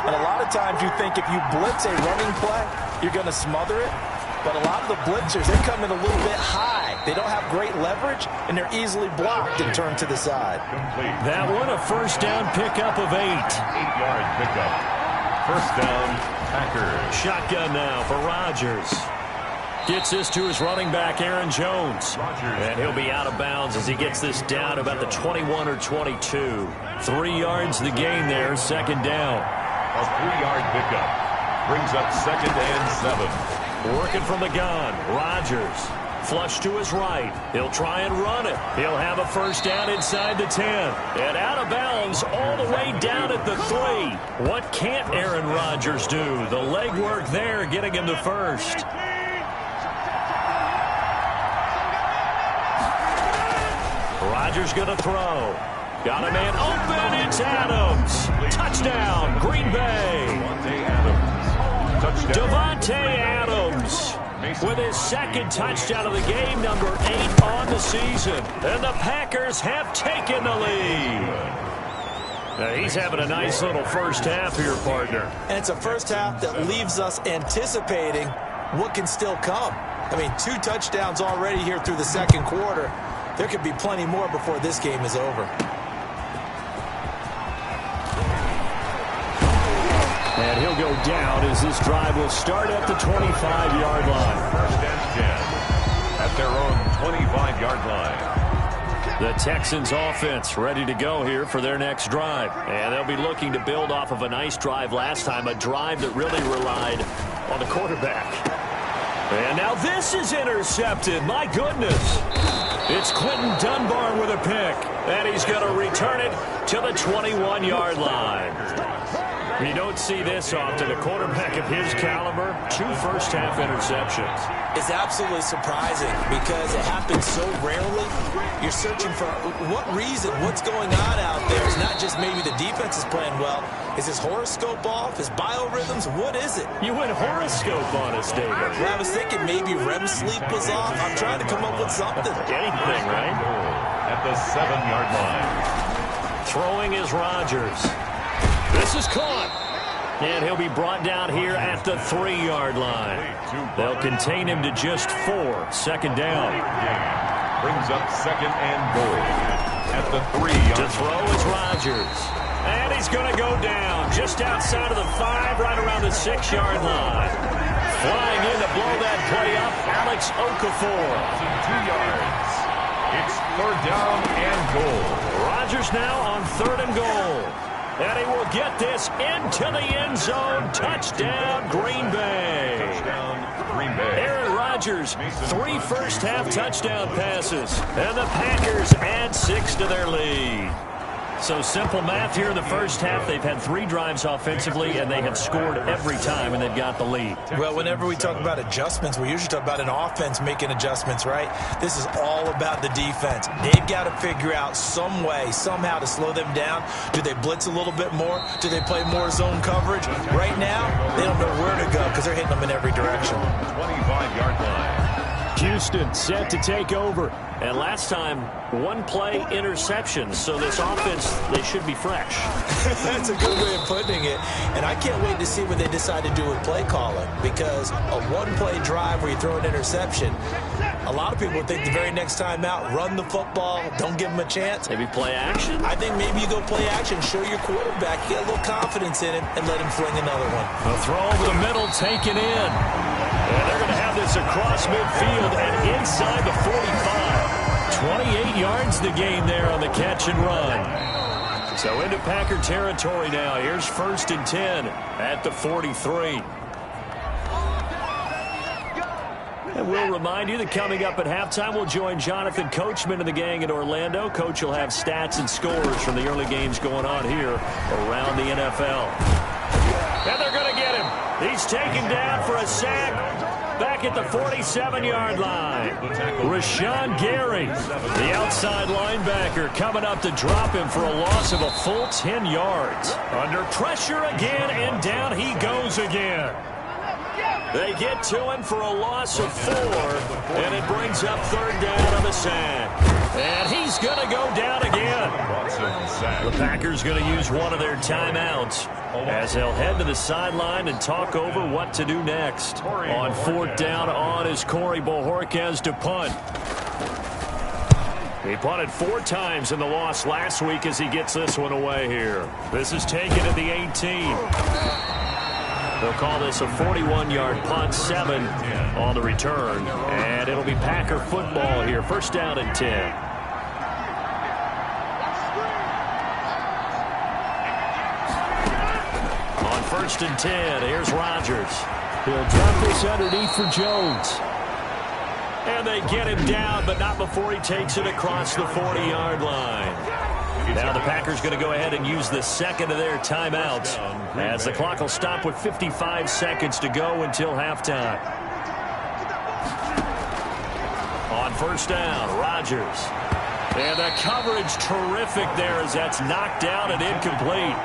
And a lot of times you think if you blitz a running play, you're going to smother it. But a lot of the blitzers, they come in a little bit high. They don't have great leverage, and they're easily blocked and turned to the side. That one, a first down pickup of 8. 8-yard pickup. First down, Packers. Shotgun now for Rodgers. Gets this to his running back, Aaron Jones. And he'll be out of bounds as he gets this down about the 21 or 22. 3 yards the gain there, second down. A 3-yard pickup. Brings up second and 7. Working from the gun, Rodgers. Flush to his right. He'll try and run it. He'll have a first down inside the 10. And out of bounds all the way down at the 3. What can't Aaron Rodgers do? The legwork there getting him to first. Rodgers going to throw. Got a man open. It's Adams. Touchdown, Green Bay. Davante Adams with his second touchdown of the game, number 8 on the season. And the Packers have taken the lead. Now he's having a nice little first half here, partner. And it's a first half that leaves us anticipating what can still come. I mean, 2 touchdowns already here through the second quarter. There could be plenty more before this game is over. And he'll go down as this drive will start at the 25-yard line. First and 10 at their own 25-yard line. The Texans offense ready to go here for their next drive. And they'll be looking to build off of a nice drive last time, a drive that really relied on the quarterback. And now this is intercepted. My goodness. It's Quentin Dunbar with a pick. And he's going to return it to the 21-yard line. You don't see this often. A quarterback of his caliber, 2 first-half interceptions. It's absolutely surprising because it happens so rarely. You're searching for what reason, what's going on out there. It's not just maybe the defense is playing well. Is his horoscope off? His biorhythms? What is it? You went horoscope on us, David. Well, I was thinking maybe REM sleep was off. I'm trying to come up with something. Anything, right? At the 7-yard line. Throwing is Rodgers. This is caught. And he'll be brought down here at the 3-yard line. They'll contain him to just 4. Second down. Brings up second and goal at the 3-yard line. To throw is Rodgers. And he's going to go down just outside of the 5, right around the 6-yard line. Flying in to blow that play up, Alex Okafor. 2 yards. It's third down and goal. Rodgers now on 3rd and goal. And he will get this into the end zone. Touchdown, Green Bay. Touchdown, Green Bay. Aaron Rodgers, 3 first-half touchdown passes. And the Packers add 6 to their lead. So simple math here in the first half. They've had 3 drives offensively, and they have scored every time, and they've got the lead. Well, whenever we talk about adjustments, we usually talk about an offense making adjustments, right? This is all about the defense. They've got to figure out some way, somehow to slow them down. Do they blitz a little bit more? Do they play more zone coverage? Right now, they don't know where to go because they're hitting them in every direction. 25-yard line. Houston set to take over. And last time, 1-play interceptions. So this offense, they should be fresh. That's a good way of putting it. And I can't wait to see what they decide to do with play calling. Because a 1-play drive where you throw an interception, a lot of people think the very next time out, run the football, don't give them a chance. Maybe play action? I think maybe you go play action, show your quarterback, get a little confidence in him, and let him fling another one. A throw over the middle, taken in. And they're going to have this across midfield and inside the 45. 28 yards the gain there on the catch and run. So into Packer territory now. Here's 1st and 10 at the 43. And we'll remind you that coming up at halftime, we'll join Jonathan Coachman and the gang in Orlando. Coach will have stats and scores from the early games going on here around the NFL. And they're going to get him. He's taken down for a sack. Back at the 47-yard line. Rashawn Gary, the outside linebacker, coming up to drop him for a loss of a full 10 yards. Under pressure again, and down he goes again. They get to him for a loss of 4, and it brings up 3rd down on the sack. And he's going to go down again. The Packers going to use one of their timeouts as they'll head to the sideline and talk over what to do next. On 4th down on is Corey Bojorquez to punt. He punted 4 times in the loss last week as he gets this one away here. This is taken at the 18. They'll call this a 41-yard punt, 7 on the return. And it'll be Packer football here. 1st down and 10. On 1st and 10, here's Rodgers. He'll drop this underneath for Jones. And they get him down, but not before he takes it across the 40-yard line. Now the Packers going to go ahead and use the second of their timeouts as the clock will stop with 55 seconds to go until halftime. On 1st down, Rodgers. And the coverage terrific there as that's knocked down and incomplete.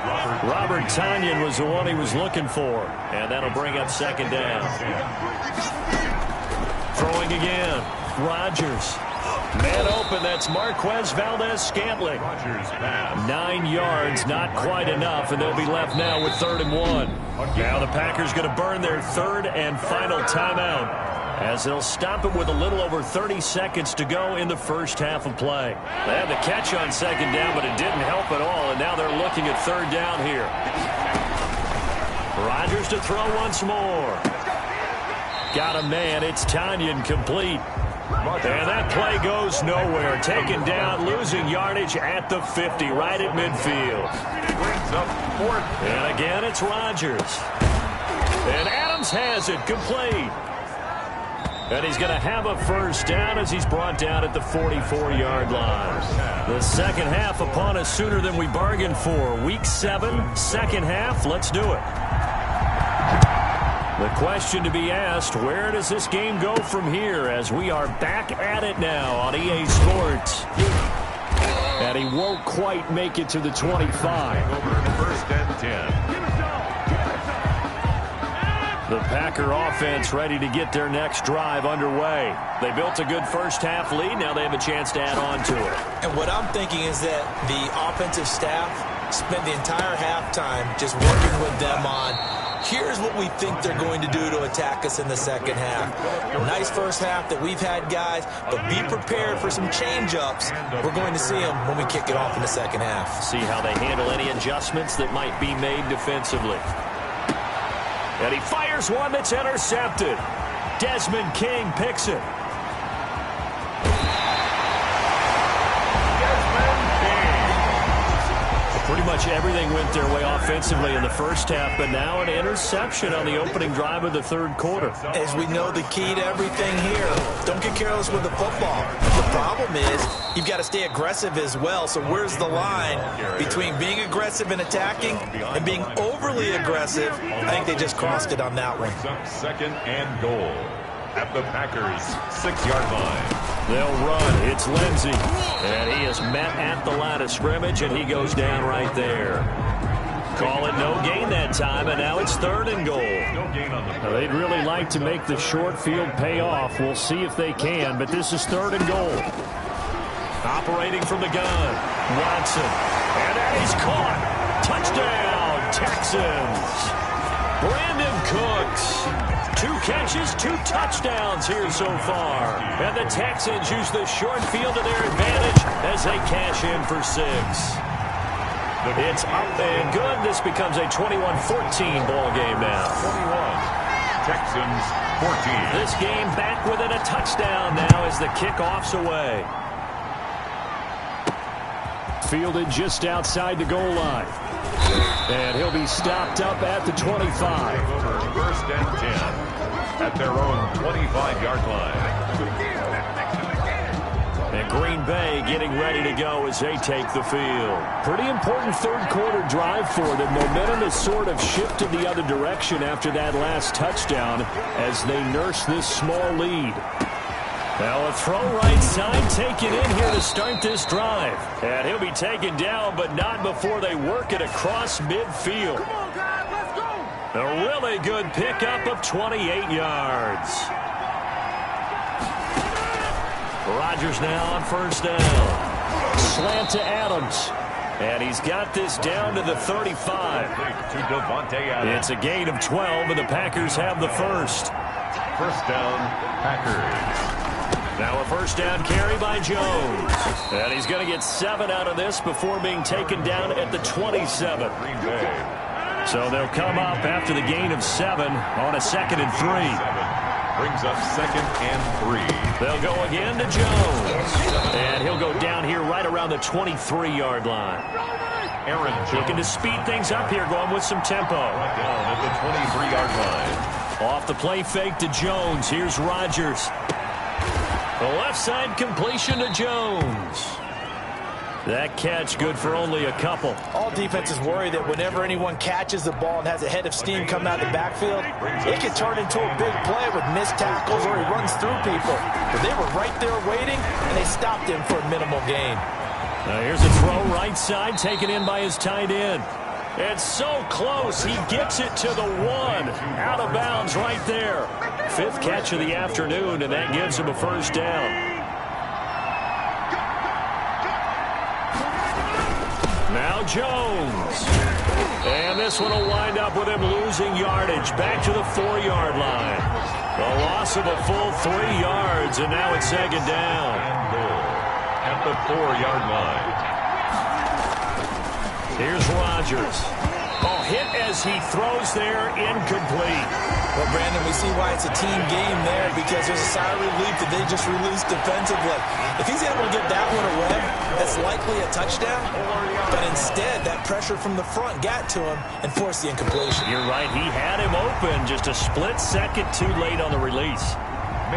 Robert Tonyan was the one he was looking for. And that'll bring up 2nd down. Throwing again, Rodgers. Man open, that's Marquez Valdez-Scantling. 9 yards, not quite enough, and they'll be left now with 3rd and 1. Now the Packers going to burn their 3rd and final timeout as they'll stop it with a little over 30 seconds to go in the first half of play. They had the catch on 2nd down, but it didn't help at all, and now they're looking at 3rd down here. Rodgers to throw once more. Got a man, it's Tonyan complete. And that play goes nowhere. Taken down, losing yardage at the 50, right at midfield. And again, it's Rodgers. And Adams has it, complete. And he's going to have a 1st down as he's brought down at the 44-yard line. The second half upon us sooner than we bargained for. Week 7, 2nd half, let's do it. The question to be asked, where does this game go from here as we are back at it now on EA Sports? And he won't quite make it to the 25. 1st and 10. The Packer offense ready to get their next drive underway. They built a good first half lead. Now they have a chance to add on to it. And what I'm thinking is that the offensive staff spent the entire halftime just working with them on here's what we think they're going to do to attack us in the second half. Nice first half that we've had, guys, but be prepared for some change-ups. We're going to see them when we kick it off in the second half. See how they handle any adjustments that might be made defensively. And he fires one that's intercepted. Desmond King picks it. Pretty much everything went their way offensively in the first half, but now an interception on the opening drive of the 3rd quarter. As we know, the key to everything here, don't get careless with the football. The problem is you've got to stay aggressive as well. So where's the line between being aggressive and attacking and being overly aggressive? I think they just crossed it on that one. 2nd and goal at the Packers' 6-yard line. They'll run. It's Lindsey. And he is met at the line of scrimmage, and he goes down right there. Call it no gain that time, and now it's 3rd and goal. Now, they'd really like to make the short field pay off. We'll see if they can, but this is 3rd and goal. Operating from the gun, Watson. And that is caught. Touchdown, Texans. Brandon Cooks. 2 catches, 2 touchdowns here so far. And the Texans use the short field to their advantage as they cash in for 6. It's up and good. This becomes a 21-14 ball game now. 21, Texans 14. This game back within a touchdown now as the kickoff's away. Fielded just outside the goal line. And he'll be stopped up at the 25. 1st and 10 at their own 25-yard line. And Green Bay getting ready to go as they take the field. Pretty important 3rd quarter drive for them. Momentum has sort of shifted the other direction after that last touchdown as they nurse this small lead. Now a throw right side taken in here to start this drive. And he'll be taken down, but not before they work it across midfield. Come on, guys, let's go. A really good pickup of 28 yards. Rodgers now on first down. Slant to Adams. And he's got this down to the 35. It's a gain of 12, and the Packers have the first. First down, Packers. Now a first down carry by Jones. And he's going to get 7 out of this before being taken down at the 27. So they'll come up after the gain of 7 on a 2nd and 3. Brings up 2nd and 3. They'll go again to Jones. And he'll go down here right around the 23-yard line. Aaron Jones. Looking to speed things up here, going with some tempo. Right down at the 23-yard line. Off the play fake to Jones. Here's Rodgers. The left side completion to Jones. That catch good for only a couple. All defenses worry that whenever anyone catches the ball and has a head of steam come out of the backfield, it can turn into a big play with missed tackles or he runs through people. But they were right there waiting, and they stopped him for a minimal gain. Now here's a throw right side taken in by his tight end. It's so close. He gets it to the 1. Out of bounds right there. 5th catch of the afternoon, and that gives him a first down. Now Jones. And this one will wind up with him losing yardage. Back to the 4-yard line. The loss of a full 3 yards, and now it's 2nd down. At the 4-yard line. Here's Rodgers. Oh, hit as he throws there, incomplete. Well, Brandon, we see why it's a team game there because there's a sigh of relief that they just released defensively. If he's able to get that one away, that's likely a touchdown. But instead, that pressure from the front got to him and forced the incompletion. You're right. He had him open just a split second too late on the release.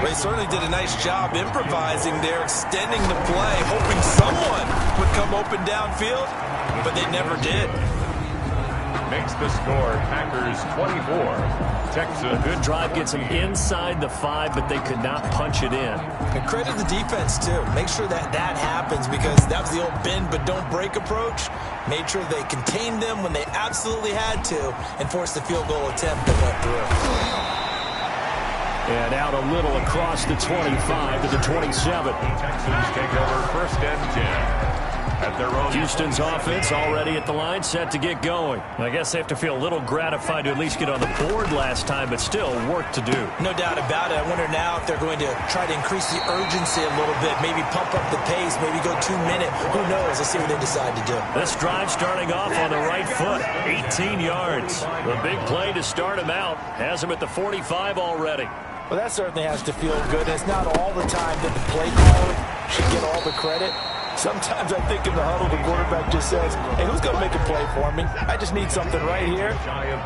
They certainly did a nice job improvising there, extending the play, hoping someone would come open downfield, but they never did. Makes the score Packers 24. Texans. A good drive gets them inside the 5, but they could not punch it in. And credit the defense, too. Make sure that that happens because that was the old bend but don't break approach. Made sure they contained them when they absolutely had to and forced the field goal attempt that went through. And out a little across the 25 to the 27. Texans take over 1st and 10. At their own. Houston's offense already at the line, set to get going. I guess they have to feel a little gratified to at least get on the board last time, but still work to do. No doubt about it. I wonder now if they're going to try to increase the urgency a little bit, maybe pump up the pace, maybe go 2-minute. Who knows? Let's see what they decide to do. This drive starting off on the right foot, 18 yards. The big play to start him out has him at the 45 already. Well, that certainly has to feel good. It's not all the time that the play caller should get all the credit. Sometimes I think in the huddle, the quarterback just says, hey, who's going to make a play for me? I just need something right here.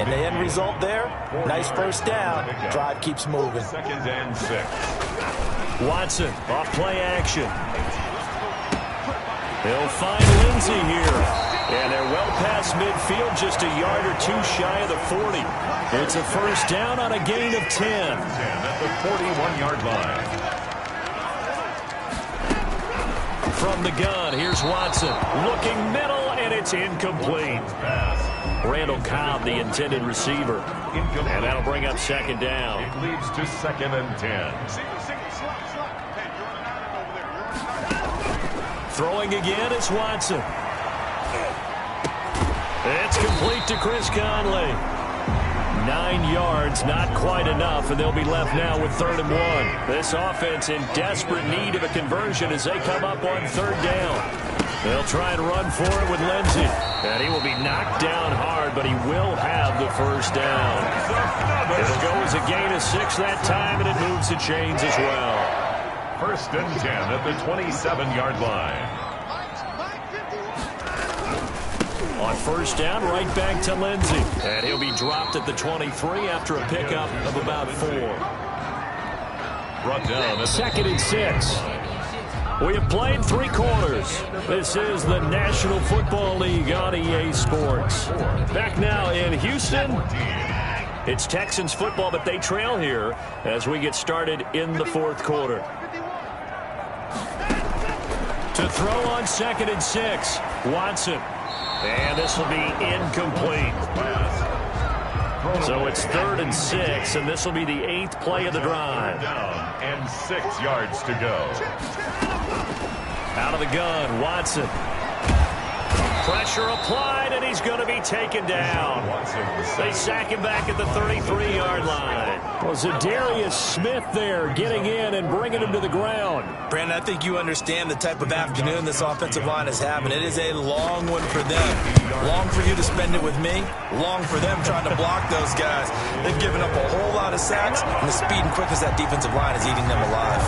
And the end result there, nice first down. Drive keeps moving. 2nd and 6. Watson, off play action. He'll find Lindsey here. And they're well past midfield, just a yard or 2 shy of the 40. It's a first down on a gain of 10. At the 41-yard line. From the gun, here's Watson. Looking middle, and it's incomplete. Randall Cobb, the intended receiver. And that'll bring up 2nd down. It leads to 2nd and 10. Throwing again, it's Watson. It's complete to Chris Conley. 9 yards, not quite enough, and they'll be left now with 3rd and 1. This offense in desperate need of a conversion as they come up on 3rd down. They'll try and run for it with Lindsey. And he will be knocked down hard, but he will have the first down. It'll go as a gain of 6 that time, and it moves the chains as well. 1st and 10 at the 27-yard line. On first down, right back to Lindsey. And he'll be dropped at the 23 after a pickup of about 4. Brought down. 2nd and 6. We have played 3 quarters. This is the National Football League on EA Sports. Back now in Houston. It's Texans football, but they trail here as we get started in the 4th quarter. To throw on 2nd and 6, Watson. And this will be incomplete. So it's 3rd and 6, and this will be the 8th play of the drive. Down and 6 yards to go. Out of the gun, Watson. Pressure applied, and he's going to be taken down. They sack him back at the 33-yard line. Well, Zadarius Smith there getting in and bringing him to the ground. Brandon, I think you understand the type of afternoon this offensive line is having. It is a long one for them. Long for you to spend it with me. Long for them trying to block those guys. They've given up a whole lot of sacks, and the speed and quickness of that defensive line is eating them alive.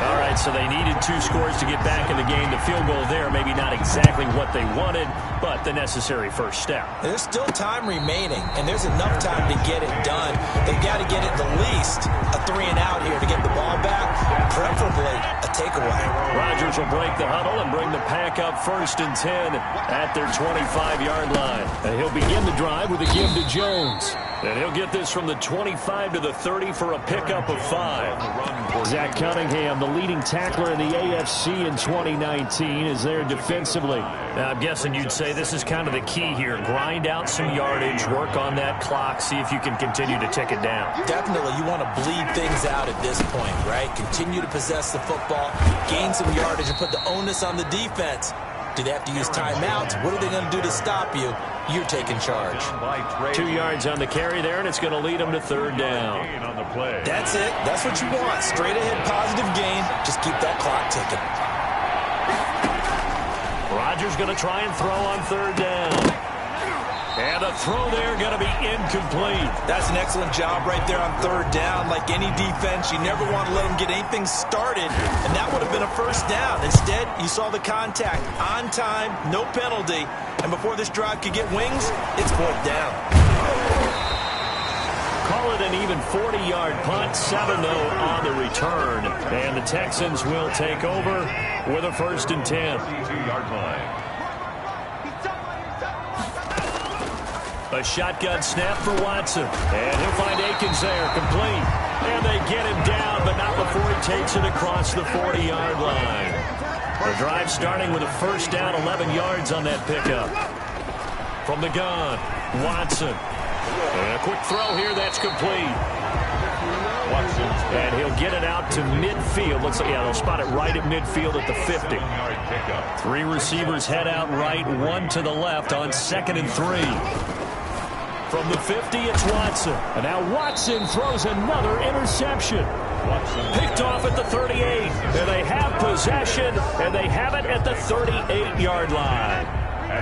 All right, so they needed 2 scores to get back in the game. The field goal there, maybe not exactly what they wanted, but the necessary first step. There's still time remaining, and there's enough time to get it done. They've got to get it the least a 3-and-out here to get the ball back, preferably a takeaway. Rodgers will break the huddle and bring the pack up 1st and 10 at their 25-yard line. And he'll begin the drive with a give to Jones. And he'll get this from the 25 to the 30 for a pickup of 5. Zach Cunningham, the leading tackler in the AFC in 2019, is there defensively. Now, I'm guessing you'd say this is kind of the key here. Grind out some yardage, work on that clock, see if you can continue to tick it down. Definitely, you want to bleed things out at this point, right? Continue to possess the football, gain some yardage, and put the onus on the defense. Do they have to use timeouts? What are they going to do to stop you? You're taking charge. 2 yards on the carry there, and it's going to lead them to 3rd down. That's it. That's what you want. Straight ahead positive gain. Just keep that clock ticking. Rodgers going to try and throw on 3rd down. And the throw there going to be incomplete. That's an excellent job right there on 3rd down. Like any defense, you never want to let them get anything started, and that would have been a 1st down. Instead, you saw the contact on time, no penalty, and before this drive could get wings, it's 4th down. Call it an even 40-yard punt, 7-0 on the return, and the Texans will take over with a 1st and 10. 52-yard line. A shotgun snap for Watson. And he'll find Akins there, complete. And they get him down, but not before he takes it across the 40-yard line. The drive starting with a 1st down, 11 yards on that pickup. From the gun, Watson. And a quick throw here, that's complete. Watson. And he'll get it out to midfield. Looks like, yeah, they'll spot it right at midfield at the 50. 3 receivers head out right, 1 to the left on 2nd and 3. From the 50, it's Watson. And now Watson throws another interception. Picked off at the 38. And they have possession, and they have it at the 38-yard line.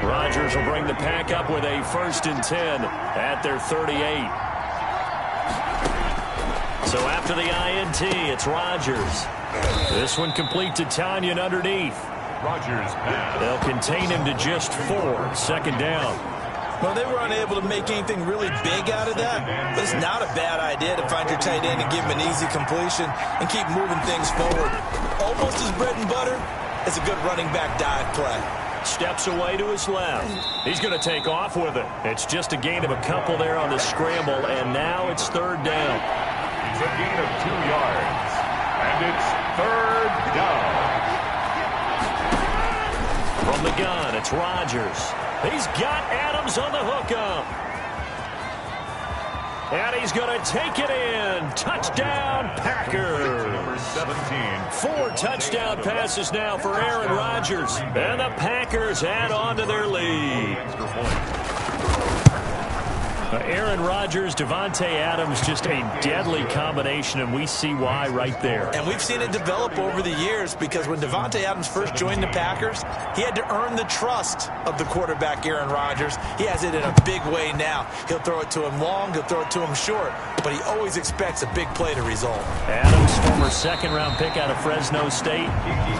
Rodgers will bring the pack up with a 1st and 10 at their 38. So after the INT, it's Rodgers. This one complete to Tanyan underneath. Rodgers pass. They'll contain him to just 4. 2nd down. Well, they were unable to make anything really big out of that, but it's not a bad idea to find your tight end and give him an easy completion and keep moving things forward. Almost as bread and butter as a good running back dive play. Steps away to his left. He's going to take off with it. It's just a gain of a couple there on the scramble, and now it's 3rd down. It's a gain of 2 yards, and it's 3rd down. From the gun, it's Rodgers. He's got Adams on the hookup. And he's going to take it in. Touchdown, Packers. Number 17. 4 touchdown passes now for Aaron Rodgers. And the Packers add on to their lead. Aaron Rodgers, Davante Adams, just a deadly combination, and we see why right there. And we've seen it develop over the years, because when Davante Adams first joined the Packers, he had to earn the trust of the quarterback, Aaron Rodgers. He has it in a big way now. He'll throw it to him long, he'll throw it to him short, but he always expects a big play to result. Adams, former 2nd-round pick out of Fresno State,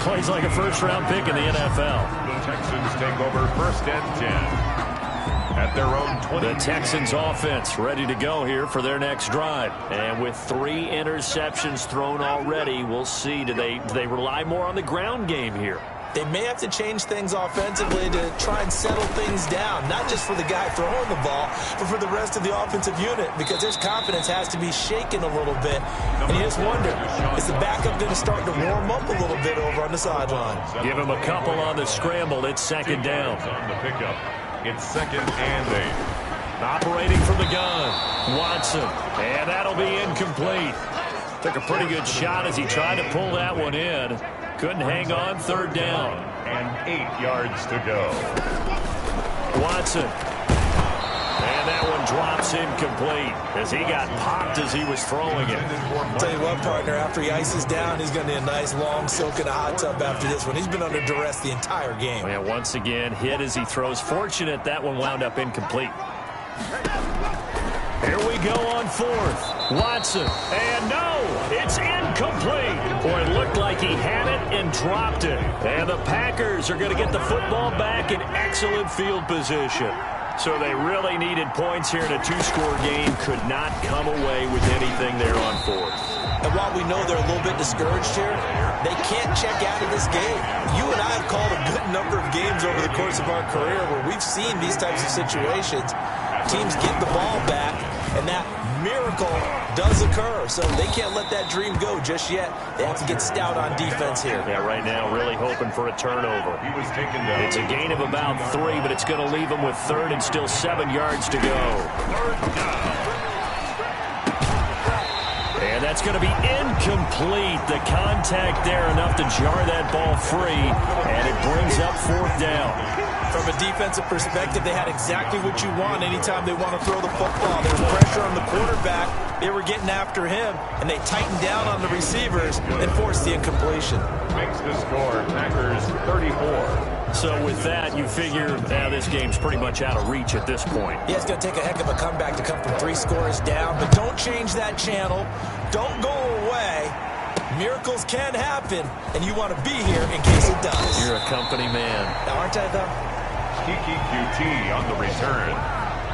plays like a 1st-round pick in the NFL. The Texans take over 1st and 10. At their own 20. The Texans offense ready to go here for their next drive. And with 3 interceptions thrown already, we'll see. Do they rely more on the ground game here? They may have to change things offensively to try and settle things down, not just for the guy throwing the ball, but for the rest of the offensive unit, because their confidence has to be shaken a little bit. And you just wonder, is the backup going to start to warm up a little bit over on the sideline? Give him a couple on the scramble. It's 2nd down. On the pickup. It's 2nd and 8. Operating from the gun. Watson, and that'll be incomplete. Took a pretty good shot as he tried to pull that one in. Couldn't hang on. Third down. And 8 yards to go. Watson. And that one drops incomplete as he got popped as he was throwing it. Tell you what, partner, after he ices down, he's going to need a nice long soak in a hot tub after this one. He's been under duress the entire game. And once again, hit as he throws. Fortunate that one wound up incomplete. Here we go on fourth. Watson. And no, it's incomplete. Boy, it looked like he had it and dropped it. And the Packers are going to get the football back in excellent field position. So they really needed points here in a two-score game. Could not come away with anything there on fourth. And while we know they're a little bit discouraged here, they can't check out of this game. You and I have called a good number of games over the course of our career where we've seen these types of situations. Teams get the ball back, and that miracle does occur. So they can't let that dream go just yet. They have to get stout on defense here. Yeah, right now really hoping for a turnover. He was taken down. It's a gain of about 3, but it's going to leave them with third and still 7 yards to go. Third down. And that's going to be incomplete. The contact there enough to jar that ball free, and it brings up fourth down. From a defensive perspective, they had exactly what you want anytime they want to throw the football. There was pressure on the quarterback. They were getting after him, and they tightened down on the receivers and forced the incompletion. Makes the score Packers 34. So with that, you figure now this game's pretty much out of reach at this point. Yeah, it's going to take a heck of a comeback to come from 3 scores down, but don't change that channel. Don't go away. Miracles can happen, and you want to be here in case it does. You're a company man. Now, aren't I, though? Kiki QT on the return.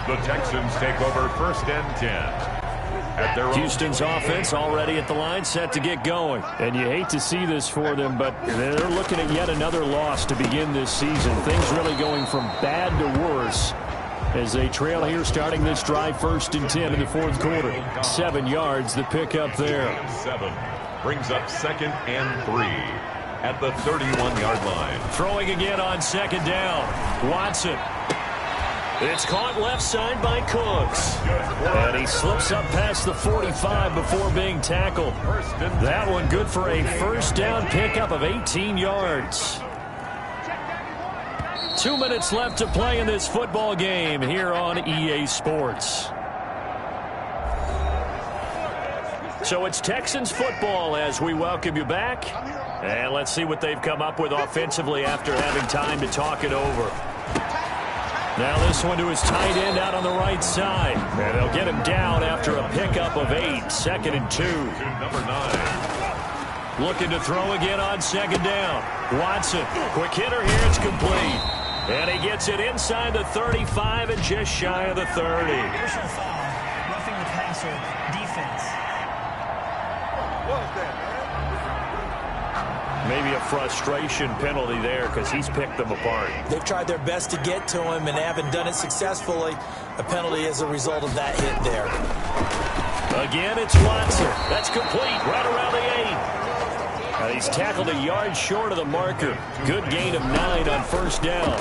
The Texans take over 1st and 10. At their Houston's offense already at the line, set to get going. And you hate to see this for them, but they're looking at yet another loss to begin this season. Things really going from bad to worse as they trail here starting this drive 1st and 10 in the fourth quarter. 7 yards, the pickup there. 7 brings up 2nd and 3. At the 31-yard line. Throwing again on 2nd down. Watson. It's caught left side by Cooks. And he slips up past the 45 before being tackled. That one good for a first down pickup of 18 yards. 2 minutes left to play in this football game here on EA Sports. So it's Texans football as we welcome you back. And let's see what they've come up with offensively after having time to talk it over. Now this one to his tight end out on the right side. And they'll get him down after a pickup of 8. 2nd and 2. Number 9. Looking to throw again on 2nd down. Watson, quick hitter here, it's complete. And he gets it inside the 35 and just shy of the 30. Personal foul, roughing the passer, defense. Maybe a frustration penalty there because he's picked them apart. They've tried their best to get to him and haven't done it successfully. A penalty as a result of that hit there. Again, it's Watson. That's complete right around the 8. And he's tackled a yard short of the marker. Good gain of 9 on first down.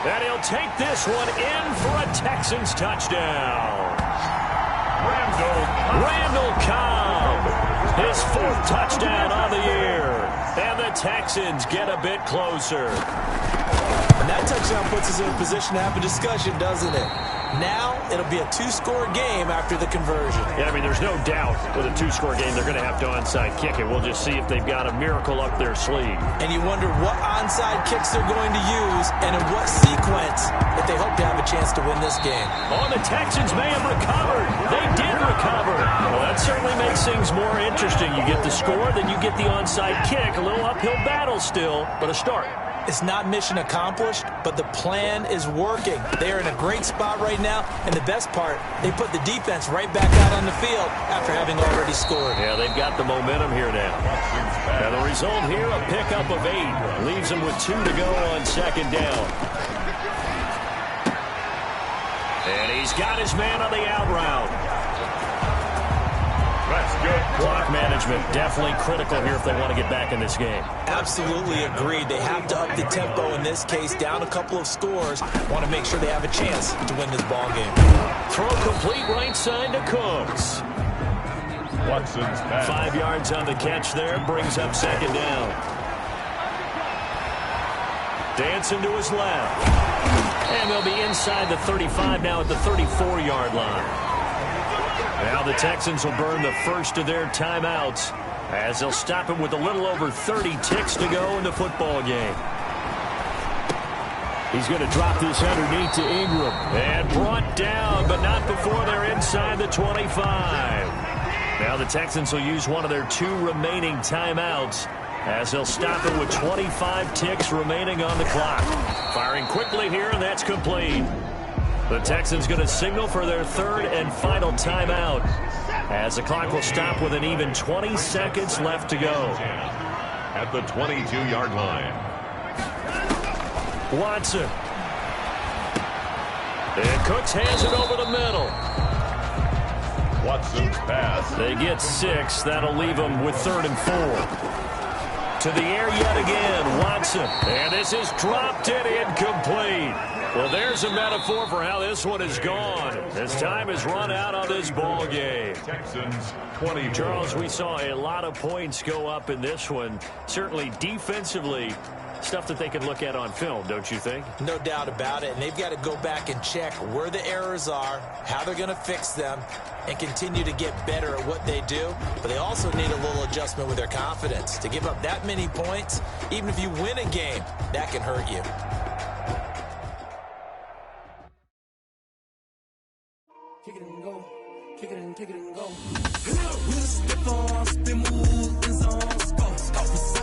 And he'll take this one in for a Texans touchdown. Randall Cobb. His 4th touchdown on the year. And the Texans get a bit closer. And that touchdown puts us in a position to have a discussion, doesn't it? Now it'll be a 2-score game after the conversion. Yeah, I mean, there's no doubt with a 2-score game they're going to have to onside kick it. We'll just see if they've got a miracle up their sleeve. And you wonder what onside kicks they're going to use and in what sequence if they hope to have a chance to win this game. Oh, the Texans may have recovered. They did recover. Well, that certainly makes things more interesting. You get the score, then you get the onside kick. A little uphill battle still, but a start. It's not mission accomplished, but the plan is working. They are in a great spot right now, and the best part, they put the defense right back out on the field after having already scored. Yeah, they've got the momentum here now. And the result here, a pickup of 8. Leaves them with 2 to go on 2nd down. And he's got his man on the out route. That's good. Clock management definitely critical here if they want to get back in this game. Absolutely agreed. They have to up the tempo in this case, down a couple of scores. Want to make sure they have a chance to win this ball game. Throw complete right side to Cooks. Watson's pass. 5 yards on the catch there. Brings up second down. Dancing to his left. And they'll be inside the 35 now at the 34-yard line. Now the Texans will burn the first of their timeouts as they'll stop it with a little over 30 ticks to go in the football game. He's going to drop this underneath to Ingram. And brought down, but not before they're inside the 25. Now the Texans will use one of their 2 remaining timeouts as they'll stop it with 25 ticks remaining on the clock. Firing quickly here, and that's complete. The Texans going to signal for their 3rd and final timeout as the clock will stop with an even 20 seconds left to go. At the 22-yard line. Watson. And Cooks hands it over the middle. Watson's pass. They get 6. That'll leave them with 3rd and 4. To the air yet again, Watson. And this is dropped and incomplete. Well, there's a metaphor for how this one is gone. As time has run out on this ball game. Texans 20. Charles, we saw a lot of points go up in this one. Certainly defensively, stuff that they can look at on film, don't you think? No doubt about it. And they've got to go back and check where the errors are, how they're going to fix them, and continue to get better at what they do. But they also need a little adjustment with their confidence. To give up that many points, even if you win a game, that can hurt you. Kick it and go. Kick it and go. With a stiff on, spin move, and zones, go.